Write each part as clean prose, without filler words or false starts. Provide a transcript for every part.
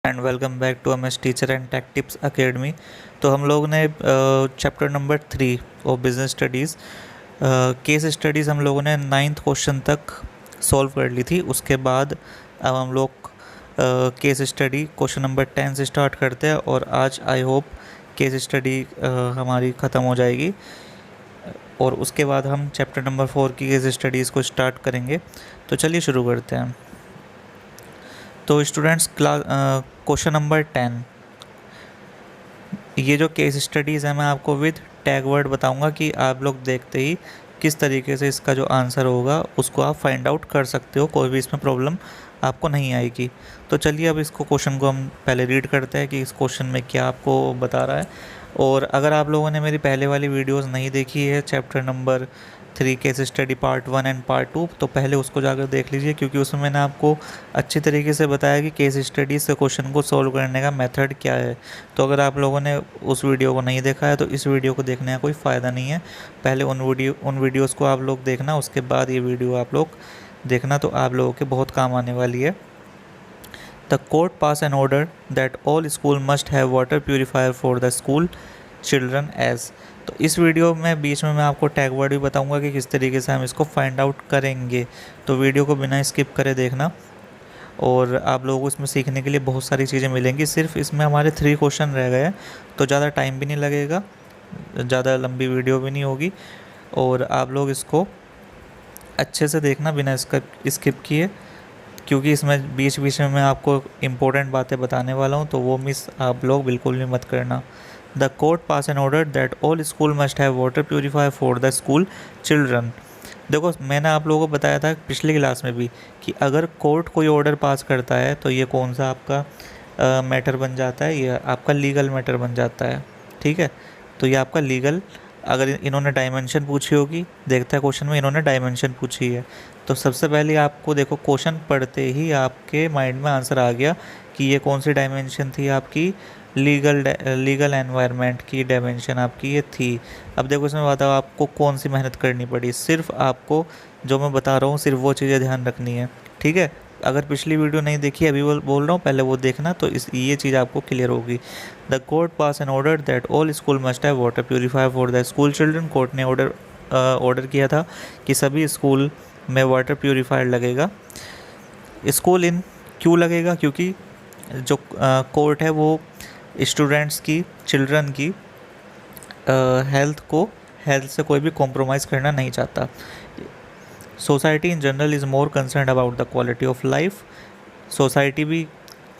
And welcome back to M S teacher and tech tips academy. तो हम लोग ने चैप्टर नंबर 3 और बिजनेस स्टडीज़ केस स्टडीज़ हम लोगों ने 9th क्वेश्चन तक सॉल्व कर ली थी। उसके बाद अब हम लोग केस स्टडी क्वेश्चन नंबर 10 से स्टार्ट करते हैं और आज आई होप केस स्टडी हमारी ख़त्म हो जाएगी और उसके बाद हम चैप्टर नंबर 4 की केस स्टडीज़ को स्टार्ट करेंगे। तो चलिए शुरू करते हैं। तो स्टूडेंट्स क्वेश्चन नंबर 10, ये जो केस स्टडीज़ है मैं आपको विद टैग वर्ड बताऊंगा कि आप लोग देखते ही किस तरीके से इसका जो आंसर होगा उसको आप फाइंड आउट कर सकते हो, कोई भी इसमें प्रॉब्लम आपको नहीं आएगी। तो चलिए अब इसको क्वेश्चन को हम पहले रीड करते हैं कि इस क्वेश्चन में क्या आपको बता रहा है। और अगर आप लोगों ने मेरी पहले वाली वीडियोस नहीं देखी है chapter number 3 case study part 1 and part 2, तो पहले उसको जाकर देख लीजिए, क्योंकि उसमें मैंने आपको अच्छी तरीके से बताया कि केस स्टडी से क्वेश्चन को सॉल्व करने का मेथड क्या है। तो अगर आप लोगों ने उस वीडियो को नहीं देखा है तो इस वीडियो को देखने का कोई फ़ायदा नहीं है। पहले उन वीडियोज़ को आप लोग देखना, उसके बाद ये वीडियो आप लोग देखना, तो आप लोगों के बहुत काम आने वाली है। The court pass an order that all school must have water purifier for the school children age. तो इस वीडियो में बीच में मैं आपको टैग वर्ड भी बताऊंगा कि किस तरीके से हम इसको फाइंड आउट करेंगे। तो वीडियो को बिना स्किप करे देखना और आप लोगों को इसमें सीखने के लिए बहुत सारी चीज़ें मिलेंगी। सिर्फ इसमें हमारे 3 क्वेश्चन रह गए हैं, तो ज़्यादा टाइम भी नहीं लगेगा, ज़्यादा लंबी वीडियो भी नहीं होगी और आप लोग इसको अच्छे से देखना बिना स्किप किए, क्योंकि इसमें बीच बीच में मैं आपको इम्पोर्टेंट बातें बताने वाला हूँ, तो वो मिस आप लोग बिल्कुल भी मत करना। The court pass an order that all school must have water purifier for the school children. देखो, मैंने आप लोगों को बताया था पिछली क्लास में भी कि अगर कोर्ट कोई ऑर्डर पास करता है तो ये कौन सा आपका मैटर बन जाता है, ये आपका लीगल मैटर बन जाता है। ठीक है, तो ये आपका लीगल, अगर इन्होंने डायमेंशन पूछी होगी, देखता है क्वेश्चन में इन्होंने डायमेंशन पूछी है, तो सबसे पहले आपको देखो क्वेश्चन पढ़ते ही आपके माइंड में आंसर आ गया कि ये कौन सी डायमेंशन थी आपकी, लीगल एनवायरनमेंट की डायमेंशन आपकी ये थी। अब देखो इसमें बताओ आपको कौन सी मेहनत करनी पड़ी, सिर्फ आपको जो मैं बता रहा हूँ सिर्फ वो चीज़ें ध्यान रखनी है। ठीक है, अगर पिछली वीडियो नहीं देखी, अभी बोल रहा हूँ, पहले वो देखना, तो ये चीज़ आपको क्लियर होगी। The court pass an order that all school must have water purifier for the school children. Court ने ऑर्डर किया था कि सभी स्कूल में वाटर प्यूरीफायर लगेगा। स्कूल इन क्यों लगेगा, क्योंकि जो कोर्ट है वो स्टूडेंट्स की, चिल्ड्रन की हेल्थ से कोई भी कॉम्प्रोमाइज़ करना नहीं चाहता। Society in general is more concern about the quality of life. Society भी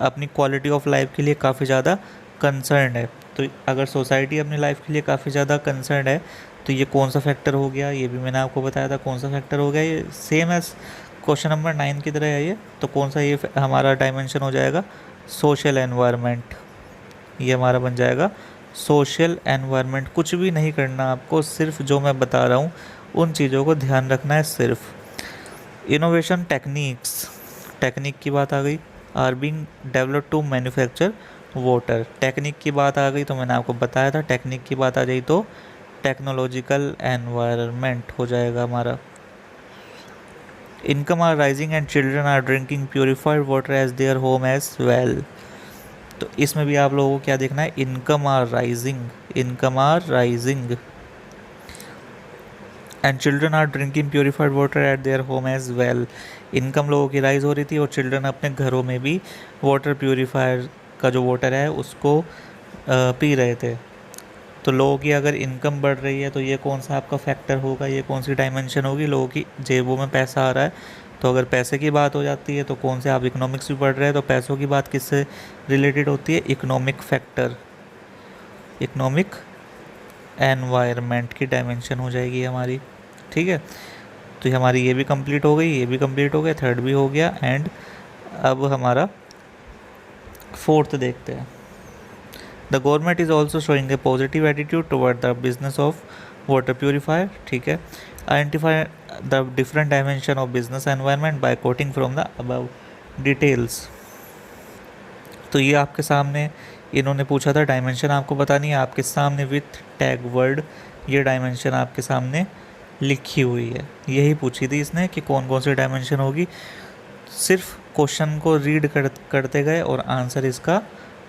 अपनी क्वालिटी ऑफ लाइफ के लिए काफ़ी ज़्यादा कंसर्न है। तो अगर सोसाइटी अपनी लाइफ के लिए काफ़ी ज़्यादा कंसर्न है तो ये कौन सा फैक्टर हो गया, ये भी मैंने आपको बताया था कौन सा फैक्टर हो गया। ये सेम एज क्वेश्चन नंबर 9 की तरह है ये। तो कौन सा ये हमारा डायमेंशन हो जाएगा, सोशल एनवायरनमेंट। ये हमारा बन जाएगा सोशल एनवायरनमेंट। कुछ भी नहीं करना आपको, सिर्फ जो मैं बता रहा हूँ उन चीज़ों को ध्यान रखना है सिर्फ। इनोवेशन टेक्निक्स, टेक्निक की बात आ गई, are being developed to manufacture water. Technique की बात आ गई तो मैंने आपको बताया था, टेक्निक की बात आ जाए तो टेक्नोलॉजिकल एनवायरनमेंट हो जाएगा हमारा। Income are rising and children are drinking purified water as their home as well. तो इसमें भी आप लोगों को क्या देखना है, income are rising, income are rising and children are drinking purified water at their home as well. Income लोगों की राइज हो रही थी और चिल्ड्रन अपने घरों में भी वाटर प्योरीफायर का जो वाटर है उसको पी रहे थे। तो लोगों की अगर इनकम बढ़ रही है तो ये कौन सा आपका फैक्टर होगा, ये कौन सी डायमेंशन होगी, लोगों की जेबों में पैसा आ रहा है। तो अगर पैसे की बात हो जाती है तो कौन से आप इकोनॉमिक्स भी पढ़ रहे हैं, तो पैसों की बात किससे रिलेटेड होती है, इकोनॉमिक फैक्टर, इकोनॉमिक एनवायरनमेंट की डायमेंशन हो जाएगी हमारी। ठीक है, तो हमारी ये भी कंप्लीट हो गई, ये भी कंप्लीट हो गया, थर्ड भी हो गया, एंड अब हमारा फोर्थ देखते हैं। The government is also showing a positive attitude toward the business of water purifier. ठीक है, identify the different dimension of business environment by quoting from the above details. तो ये आपके सामने इन्होंने पूछा था, डायमेंशन आपको बतानी है, आपके सामने विथ टैग वर्ड ये डायमेंशन आपके सामने लिखी हुई है। यही पूछी थी इसने कि कौन कौन सी डायमेंशन होगी। सिर्फ क्वेश्चन को रीड करते गए और आंसर इसका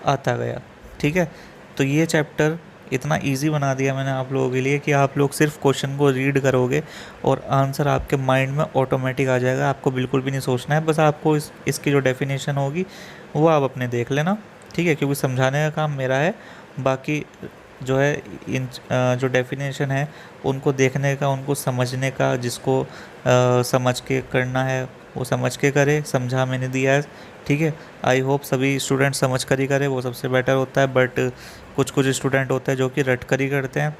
आता गया। ठीक है, तो ये चैप्टर इतना इजी बना दिया मैंने आप लोगों के लिए कि आप लोग सिर्फ क्वेश्चन को रीड करोगे और आंसर आपके माइंड में ऑटोमेटिक आ जाएगा। आपको बिल्कुल भी नहीं सोचना है, बस आपको इसकी जो डेफिनेशन होगी वो आप अपने देख लेना। ठीक है, क्योंकि समझाने का काम मेरा है, बाकी जो है इन जो डेफिनेशन है उनको देखने का, उनको समझने का, जिसको समझ के करना है वो समझ के करे। समझा मैंने दिया है। ठीक है, आई होप सभी स्टूडेंट समझ कर ही करे, वो सबसे बेटर होता है। बट कुछ कुछ स्टूडेंट होते हैं जो कि रट कर ही करते हैं,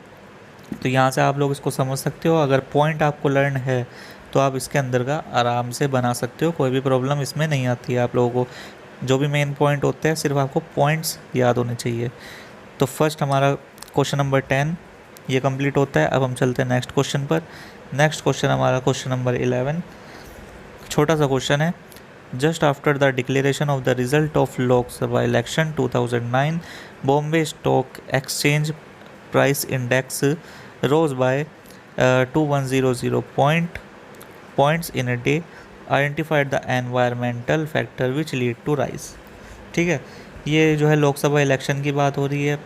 तो यहाँ से आप लोग इसको समझ सकते हो। अगर पॉइंट आपको लर्न है तो आप इसके अंदर का आराम से बना सकते हो, कोई भी प्रॉब्लम इसमें नहीं आती है। आप लोगों को जो भी मेन पॉइंट होते हैं सिर्फ आपको पॉइंट्स याद होने चाहिए। तो फर्स्ट हमारा क्वेश्चन नंबर 10 ये कंप्लीट होता है। अब हम चलते हैं नेक्स्ट क्वेश्चन पर। नेक्स्ट क्वेश्चन हमारा क्वेश्चन नंबर 11, छोटा सा क्वेश्चन है। Just after the declaration of the result of Lok Sabha election 2009, Bombay stock exchange price index rose by 2100 points in a day. Identified the environmental factor which lead to rise. ठीक है, ये जो है Lok Sabha election की बात हो रही है,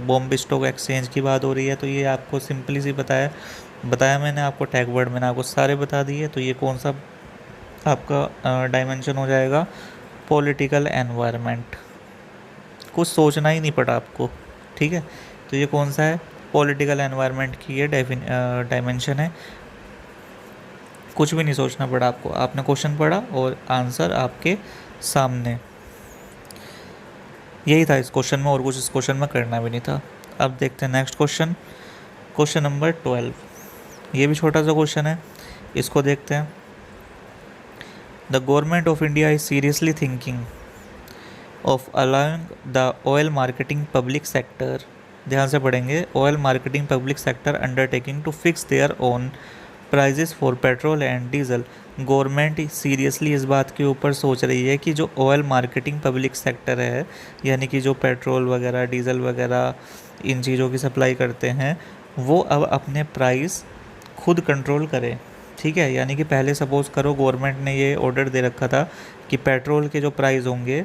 बॉम्बे स्टॉक एक्सचेंज की बात हो रही है। तो ये आपको सिंपली सी बताया मैंने आपको, टैग वर्ड मैंने आपको सारे बता दिए। तो ये कौन सा आपका डायमेंशन हो जाएगा? Political environment. कुछ सोचना ही नहीं पड़ा आपको। ठीक है, तो ये कौन सा है? पॉलिटिकल एनवायरनमेंट की ये डायमेंशन है। कुछ भी नहीं सोचना पड़ा आपको, आपने क्वेश्चन पढ़ा और आंसर आपके सामने। यही था इस क्वेश्चन में, और कुछ इस क्वेश्चन में करना भी नहीं था। अब देखते हैं नेक्स्ट क्वेश्चन, क्वेश्चन नंबर 12। ये भी छोटा सा क्वेश्चन है, इसको देखते हैं। The government of India is seriously thinking of allowing the oil marketing public sector, ध्यान से पढ़ेंगे, oil marketing public sector undertaking to fix their own prices for petrol and diesel. Government seriously इस बात के ऊपर सोच रही है कि जो ऑयल मार्केटिंग पब्लिक सेक्टर है, यानी कि जो पेट्रोल वगैरह डीजल वगैरह इन चीज़ों की सप्लाई करते हैं, वो अब अपने प्राइस खुद कंट्रोल करें। ठीक है, यानी कि पहले सपोज़ करो गवर्नमेंट ने ये ऑर्डर दे रखा था कि पेट्रोल के जो प्राइस होंगे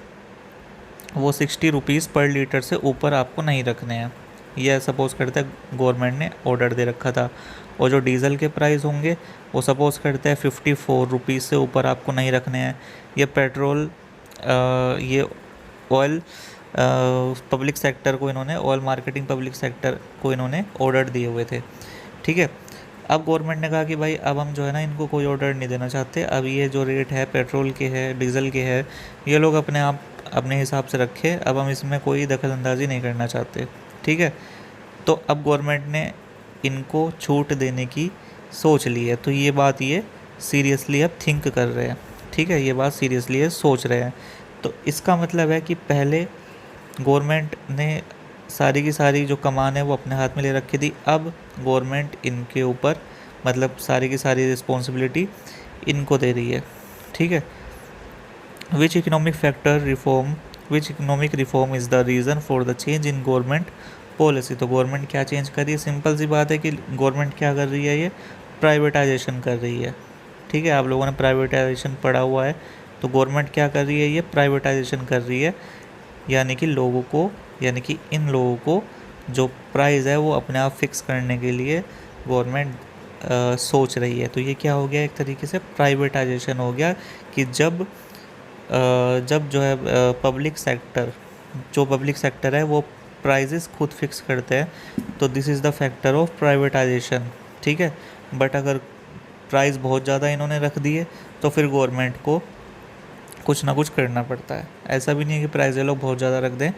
वो 60 रुपीज़ पर लीटर से ऊपर आपको नहीं रखने हैं। यह सपोज़ करते हैं गवर्नमेंट ने ऑर्डर दे रखा था। और जो डीज़ल के प्राइस होंगे वो सपोज़ करते हैं 54 रुपीज़ से ऊपर आपको नहीं रखने हैं। ये पेट्रोल ये ऑयल पब्लिक सेक्टर को इन्होंने, ऑयल मार्केटिंग पब्लिक सेक्टर को इन्होंने ऑर्डर दिए हुए थे। ठीक है, अब गवर्नमेंट ने कहा कि भाई अब हम जो है ना इनको कोई ऑर्डर नहीं देना चाहते, अब ये जो रेट है पेट्रोल के है डीजल के है ये लोग अपने आप अपने हिसाब से रखे, अब हम इसमें कोई दखल अंदाजी नहीं करना चाहते। ठीक है, तो अब गवर्नमेंट ने इनको छूट देने की सोच ली है। तो ये बात ये सीरियसली अब थिंक कर रहे हैं। ठीक है, ये बात सीरियसली है सोच रहे हैं। तो इसका मतलब है कि पहले गवर्नमेंट ने सारी की सारी जो कमान है वो अपने हाथ में ले रखी थी, अब गवर्नमेंट इनके ऊपर मतलब सारी की सारी रिस्पॉन्सिबिलिटी इनको दे रही है। ठीक है, which economic reform is the reason for the change in government policy. तो गवर्नमेंट क्या चेंज कर रही है? सिंपल सी बात है कि गवर्नमेंट क्या कर रही है, ये प्राइवेटाइजेशन कर रही है। ठीक है, आप लोगों ने प्राइवेटाइजेशन पढ़ा हुआ है। तो गवर्नमेंट क्या कर रही है? ये प्राइवेटाइजेशन कर रही है, यानी कि लोगों को, यानी कि इन लोगों को जो प्राइस है वो अपने आप फिक्स करने के लिए गवर्नमेंट सोच रही है। तो ये क्या हो गया? एक तरीके से प्राइवेटाइजेशन हो गया कि जब जो है पब्लिक सेक्टर है वो प्राइजेस खुद फिक्स करते हैं, तो this is the factor of privatisation. ठीक है, बट अगर प्राइस बहुत ज़्यादा इन्होंने रख दिए तो फिर गवर्नमेंट को कुछ ना कुछ करना पड़ता है। ऐसा भी नहीं है कि प्राइस ये लोग बहुत ज़्यादा रख दें,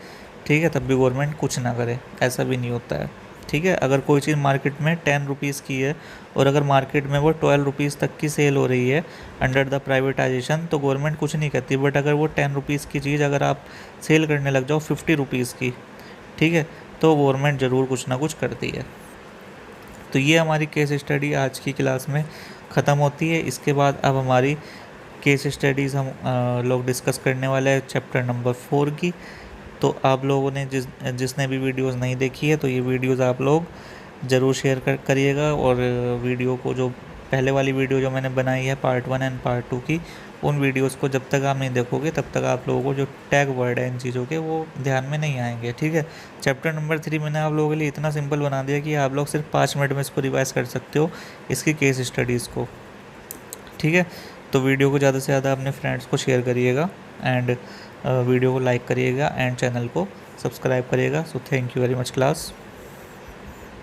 ठीक है, तब भी गवर्नमेंट कुछ ना करे, ऐसा भी नहीं होता है। ठीक है, अगर कोई चीज़ मार्केट में 10 रुपीज़ की है और अगर मार्केट में वो 12 रुपीज़ तक की सेल हो रही है अंडर द प्राइवेटाइजेशन, तो गवर्नमेंट कुछ नहीं करती। बट अगर वो 10 रुपीज़ की चीज़ अगर आप सेल करने लग जाओ 50 रुपीज़ की, ठीक है, तो गवर्नमेंट ज़रूर कुछ ना कुछ करती है। तो ये हमारी केस स्टडी आज की क्लास में ख़त्म होती है। इसके बाद अब हमारी केस स्टडीज़ हम लोग डिस्कस करने वाले हैं चैप्टर नंबर 4 की। तो आप लोगों ने जिसने भी वीडियोस नहीं देखी है तो ये वीडियोस आप लोग ज़रूर शेयर करिएगा। और वीडियो को जो पहले वाली वीडियो जो मैंने बनाई है पार्ट 1 एंड पार्ट 2 की, उन वीडियोस को जब तक आप नहीं देखोगे तब तक आप लोगों को जो टैग वर्ड है इन चीज़ों के वो ध्यान में नहीं आएंगे, ठीक है। चैप्टर नंबर 3 मैंने आप लोगों के लिए इतना सिंपल बना दिया कि आप लोग सिर्फ 5 मिनट में इसको रिवाइज कर सकते हो, इसकी केस स्टडीज़ को, ठीक है। तो वीडियो को ज़्यादा से ज़्यादा अपने फ्रेंड्स को शेयर करिएगा एंड वीडियो को लाइक करिएगा एंड चैनल को सब्सक्राइब करिएगा। So thank you very much class.